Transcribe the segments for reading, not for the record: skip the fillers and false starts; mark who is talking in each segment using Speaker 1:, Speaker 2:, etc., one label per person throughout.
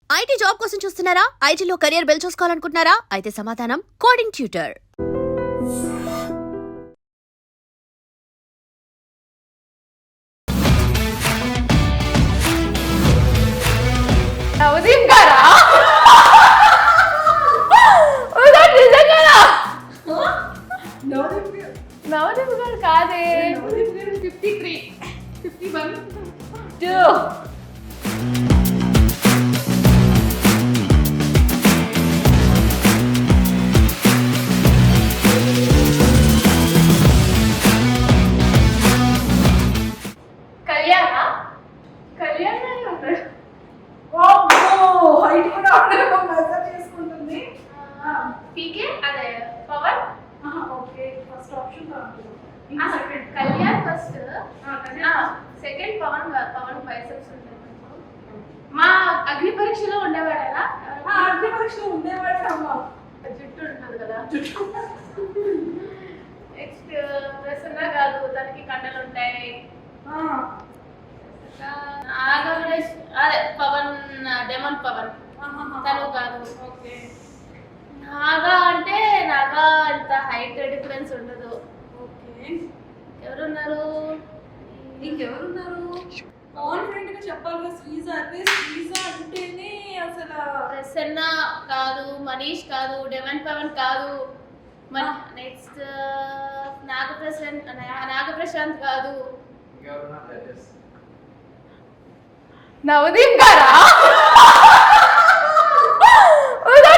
Speaker 1: IT job కోసం చూస్తున్నారా? ఐటీలో కెరియర్ బిల్డ్ చూసుకోవాలనుకుంటున్నారా? అయితే సమాధానం కోడింగ్ ట్యూటర్.
Speaker 2: నవదీప్ గారా? నిజంగానా? నవదీప్ గారు కాదే.
Speaker 3: 53 51
Speaker 2: 2
Speaker 3: కళ్యాణ కళ్యాణ ఉంటాడు.
Speaker 4: హైట్ కూడా అందరూ మెజర్ చేసుకుంటుంది.
Speaker 3: పీకే అదే Pawan.
Speaker 4: Okay first option second
Speaker 3: Kalyan first, second Pawan. Pawan biceps ఉంటాయి. మా అగ్ని పరీక్షలో ఉండేవాడేనా?
Speaker 4: అగ్ని పరీక్షలో ఉండేవాడే అమ్మ.
Speaker 3: జుట్టు ఉంటుంది కదా. నెక్స్ట్ ప్రసన్న కాదు, తనకి కండలు ఉంటాయి. నాగమేష్ అదే పవన్, డెమన్ పవన్ తను కాదు.
Speaker 4: ఓకే
Speaker 3: నాగా అంటే నాగా అంత హైట్ డిఫరెన్స్ ఉండదు.
Speaker 4: ఓకే
Speaker 3: ఎవరున్నారు?
Speaker 4: ఇంకెవరున్నారు? కాన్ఫిడెంట్ గా చెప్పాలి కదా. శ్రీజ అంటే శ్రీజ అంటేనే అసలు
Speaker 3: ప్రసన్న కాదు, మనీష్ కాదు, డెమన్ పవన్ కాదు. నెక్స్ట్ నాగప్రశాంత్ కాదు.
Speaker 2: నవదీప్ గారా?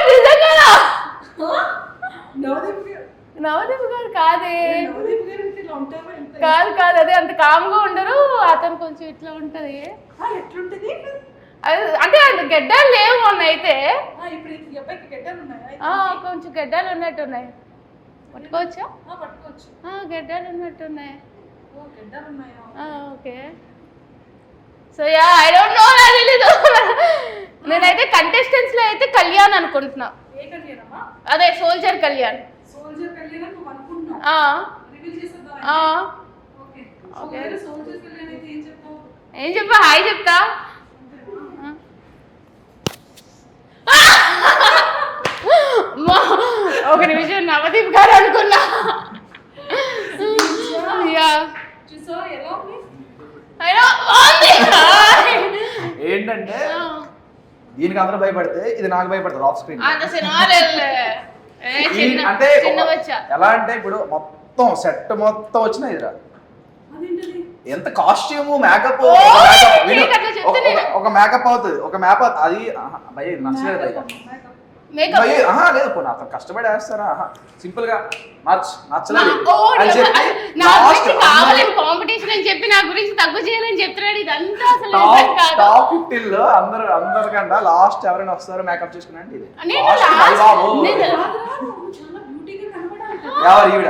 Speaker 2: నిజంగానా? నవదీప్ గారు కాదే. కాదు కాదు, అదే అంత కామ్గా ఉండరు. అతను కొంచెం ఇట్లా ఉంటది.
Speaker 4: ఎట్లుంటది?
Speaker 2: అంటే అంత గెడ్డాలు లేవు మొన్న అయితే.
Speaker 4: ఇప్పుడు ఈ అబ్బాయికి గెడ్డలు ఉన్నాయా?
Speaker 2: కొంచెం గెడ్డాలు ఉన్నట్టున్నాయి. పట్టుకోవచ్చా?
Speaker 4: పట్టుకోవచ్చు.
Speaker 2: గెడ్డాలు ఉన్నట్టున్నాయి.
Speaker 4: గెడ్డలు ఉన్నాయా?
Speaker 2: Okay. So yeah, I don't know, నాకు తెలీదు. నేనైతే కంటెస్టెంట్స్ లో అయితే కళ్యాణ్ అనుకుంటున్నా.
Speaker 4: ఏ కళ్యాణమా?
Speaker 2: అదే సోల్జర్ కళ్యాణ్.
Speaker 4: సోల్జర్ కళ్యాణ్ నువ్వు అనుకుంటున్నావు. రివీల్ చేసేద్దాం. Okay okay. సోల్జర్ కళ్యాణ్ అయితే ఏం చెప్తావు?
Speaker 2: ఏం చెప్పా? హాయ్ చెప్తా. ఒక నిమిషం, నవదీప్ గారు అనుకున్నా.
Speaker 4: చూసా ఎలా ఉంది?
Speaker 5: ఏంటంటే దీనికి అందరూ భయపడితే ఇది నాకు భయపడతారు ఆఫ్ స్క్రీన్. అంటే ఎలా అంటే ఇప్పుడు మొత్తం సెట్ మొత్తం వచ్చిన ఇదిరా
Speaker 4: అదేంటది?
Speaker 5: ఎంత కాస్ట్యూమ్ మేకప్ ఒక మేకప్ అవుతుంది, ఒక మ్యాప్ అది భయ నచ్చలేదు భయ. లేదు పోనీ అతను కష్టపడి వేస్తారా? సింపుల్ గా నచ్చలేదు అని చెప్పి
Speaker 2: కాంపిటీషన్ అని చెప్పి నా గురించి తక్కువ చేయాలని చెప్తున్నాడు. ఇదంతా అసలు
Speaker 5: టాప్ 15 లో అందరికన్నా లాస్ట్ ఎవరైనా వస్తారో మేకప్ చేసుకున్నా అంటే ఇది
Speaker 4: చాలా బ్యూటీగా కనపడాలి.
Speaker 5: ఎవరు ఈవిడ?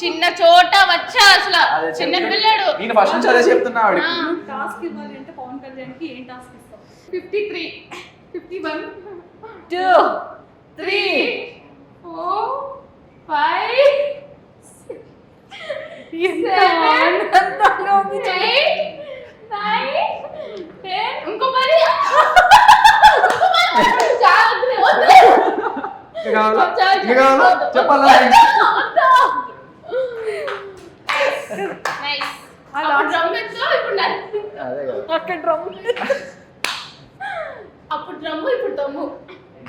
Speaker 2: చిన్న చోట వచ్చా అసలు చిన్న పిల్లడు.
Speaker 5: నేను ఫస్ట్ నుంచి అదే చెప్తున్నా.
Speaker 4: టాస్క్ ఇవ్వాలి అంటే పవన్ కళ్యాణ్ కి ఏం టాస్క్ ఇస్తావు?
Speaker 3: 53 51
Speaker 2: 2 3
Speaker 3: 4 5 ఇంకో మరి
Speaker 5: చెప్పాలా?
Speaker 2: అక్కడ డ్రమ్,
Speaker 3: అప్పుడు డ్రమ్ము, ఇప్పుడు దమ్ము.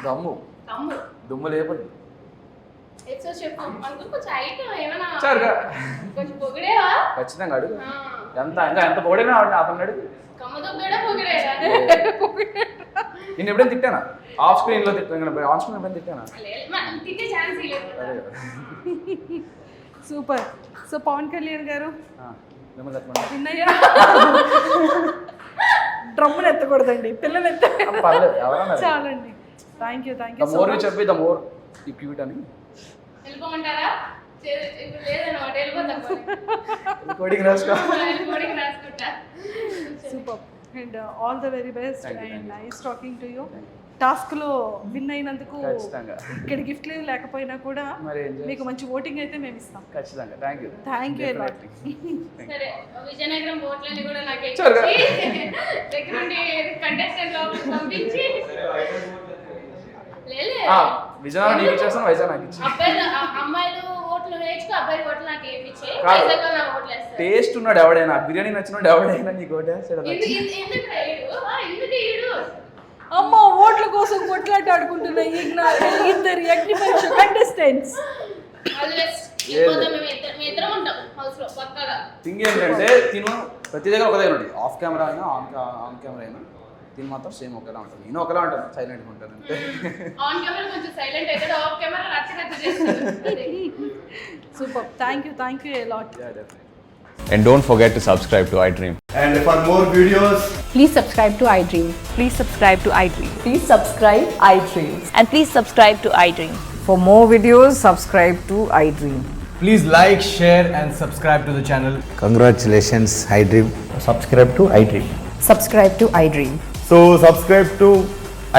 Speaker 5: దమ్ము దుమ్ము లేపండి.
Speaker 3: చెప్పు అందుకు కొంచెం ఐటమ్ ఏమైనా కొంచెం పొగిడేవా?
Speaker 5: ఖచ్చితంగా అడుగు. ఎంత పొగిడినా అతను అడుగు.
Speaker 3: కమ్మదొగ్గడా పొగిడేరా?
Speaker 5: నేను ఎప్పుడైనా తిట్టానా? ఆఫ్ స్క్రీన్ లో తిట్టాను, ఆన్ స్క్రీన్ ఎప్పుడైనా తిట్టానా?
Speaker 3: తిట్టే ఛాన్స్ లేదు.
Speaker 4: సూపర్. సో పవన్ కళ్యాణ్ గారు విన్నయ్యా డ్రమ్మును ఎత్తకూడదండి, పిల్లలు ఎత్త చాలండి. థ్యాంక్ యూ
Speaker 5: మోర్ చెప్పి ద మోర్ ఈ క్యూట్ అని
Speaker 3: వెళ్ళిపోమంటారా? లేదన్నమాట, వెళ్ళిపోతాం.
Speaker 5: కోడింగ్ రాసుకో.
Speaker 3: కోడింగ్ రాసుకుంటా.
Speaker 4: Super. And all the very best
Speaker 5: Thank you,
Speaker 4: and
Speaker 5: thank you.
Speaker 4: Nice talking to you. టాస్క్లో విన్ అయినందుకు
Speaker 5: ఖచ్చితంగా.
Speaker 4: ఇక్కడ గిఫ్ట్లు లేకపోయినా కూడా
Speaker 5: మరి ఏం చేస్తాం?
Speaker 4: మీకు మంచి ఓటింగ్ అయితే మేము ఇస్తాం.
Speaker 5: ఖచ్చితంగా thank you.
Speaker 4: Thank you lot.
Speaker 3: సరే విజయనగరం ఓట్లని కూడా నాకు
Speaker 5: Sure.
Speaker 3: దగ్గర నుండి కంటెస్టెంట్ లోపలికి పంపించి లేలే
Speaker 5: విజయనగరం నీకు ఇచ్చేస్తాను, వైజాగ్ నాకు ఇచ్చి.
Speaker 3: అబ్బాయిలు అమ్మాయిలు ఓట్లు వేయించుకో, అబ్బాయిలు ఓట్లు నాకు వేయించే,
Speaker 5: కాదు.
Speaker 3: వైజాగ్లో నాకు ఓట్లు వేస్తారు.
Speaker 5: టేస్ట్ ఉన్నాడు ఎవడైనా, బిర్యానీ నచ్చినోడు ఎవడైనా నీకు ఒకటే
Speaker 3: ఎందుకు రాయుడు? ఎందుకు ఈడు?
Speaker 4: అమ్మ ఓట్ల కోసం కొట్లాట ఆడుకుంటున్న ఇద్దరు అగ్ని పరీక్ష కంటెస్టెంట్స్.
Speaker 3: ఆల్వేస్ ఇంకోతో మేము ఇద్దరం ఉంటాం హౌస్ లో పక్కగా.
Speaker 5: థింగ్ ఏంటంటే తిను ప్రతి దగ్గర ఒక దగ్గర ఉంటుంది, ఆఫ్ కెమెరా అయినా ఆన్ కెమెరా అయినా తిని మాత్రం సేమ్ ఒకేలా ఉంటుంది. నేను ఒకలా ఉంటాను, సైలెంట్గా ఉంటాను అంతే.
Speaker 3: ఆన్ కెమెరా కొంచెం సైలెంట్ అవుతాడు, ఆఫ్ కెమెరా రచ్చరచ్చ చేస్తాడు.
Speaker 4: Super. Thank you lot.
Speaker 6: And don't forget to subscribe to iDream.
Speaker 7: And for more videos,
Speaker 8: Please subscribe to iDream.
Speaker 9: Please subscribe to iDream.
Speaker 8: Please subscribe iDream.
Speaker 9: And please subscribe to iDream.
Speaker 8: For more videos, subscribe to iDream.
Speaker 7: please like, share, and subscribe to the channel.
Speaker 10: Congratulations, iDream.
Speaker 7: Subscribe to iDream.
Speaker 8: Subscribe to iDream.
Speaker 7: So subscribe to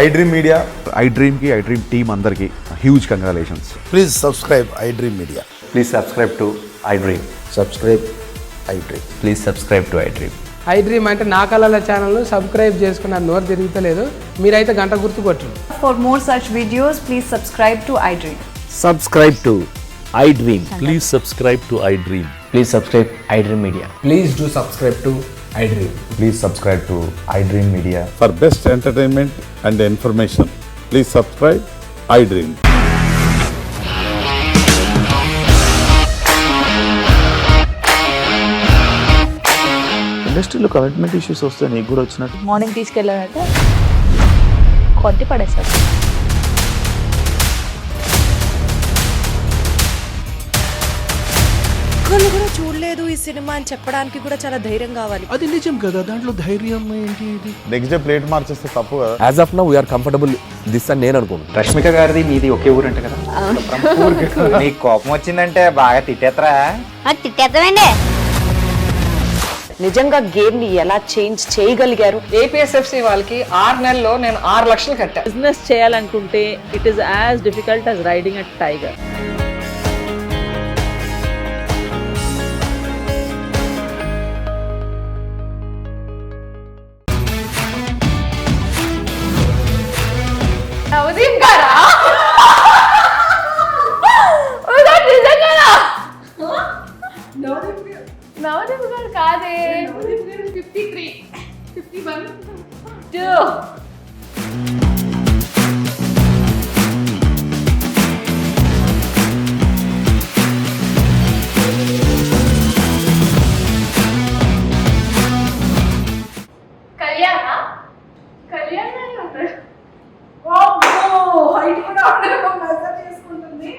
Speaker 7: iDream Media.
Speaker 11: iDream ki iDream team andarki huge congratulations.
Speaker 10: Please subscribe iDream Media.
Speaker 6: Please subscribe to iDream.
Speaker 10: Subscribe iDream.
Speaker 6: Please subscribe to iDream.
Speaker 12: iDream అంటే నా కళల ఛానల్ను subscribe చేసుకున్న నోరు తిరుగుతలేదు, మీరైతే గంట గుర్తు కొట్టండి.
Speaker 8: For more such videos, please subscribe to iDream.
Speaker 10: Subscribe to iDream.
Speaker 11: Please subscribe to iDream.
Speaker 6: Please subscribe iDream Media.
Speaker 7: Please do subscribe to iDream.
Speaker 6: Please subscribe to iDream Media.
Speaker 11: For best entertainment and information, please subscribe iDream. ఇండస్ట్రీలో commitment issues వస్తే నీకు కూడా వచ్చినట్టు
Speaker 9: morning తీసుకెళ్ళాలంటే కొట్టి పడేస్తారు.
Speaker 8: ఒక్కళ్ళు కూడా చూడలేదు ఈ సినిమా అని చెప్పడానికి కూడా చాలా ధైర్యం కావాలి.
Speaker 11: అది నిజం కదా, దాంట్లో ధైర్యం ఏంటి?
Speaker 7: నెక్స్ట్ డే ప్లేట్ మార్చేస్తే తప్పు కదా.
Speaker 6: As of now, we are comfortable this అని నేను అనుకుంటున్నాను.
Speaker 10: రష్మిక గారిది మీది ఒకే ఊరంట కదా? నీకు కోపం వచ్చిందంటే బాగా తిట్టేత్తరా?
Speaker 1: తిట్టేద్దామండి.
Speaker 8: నిజంగా గేమ్ ని ఎలా చేంజ్ చేయగలిగారు?
Speaker 12: ఏపీఎస్ఎఫ్సి వాళ్ళకి 6 నెలల్లో నేను 6 లక్షలు కట్టా.
Speaker 9: బిజినెస్ చేయాలనుకుంటే it is as difficult as riding a tiger.
Speaker 2: Navdeep గారా? నిజంగానా? నవదీప్ గారు కాదే.
Speaker 3: 53, 51,
Speaker 2: 2.
Speaker 3: కళ్యాణ కళ్యాణ ఉంటాడు.
Speaker 4: హైట్ కూడా మెజర్ చేసుకుంటుంది.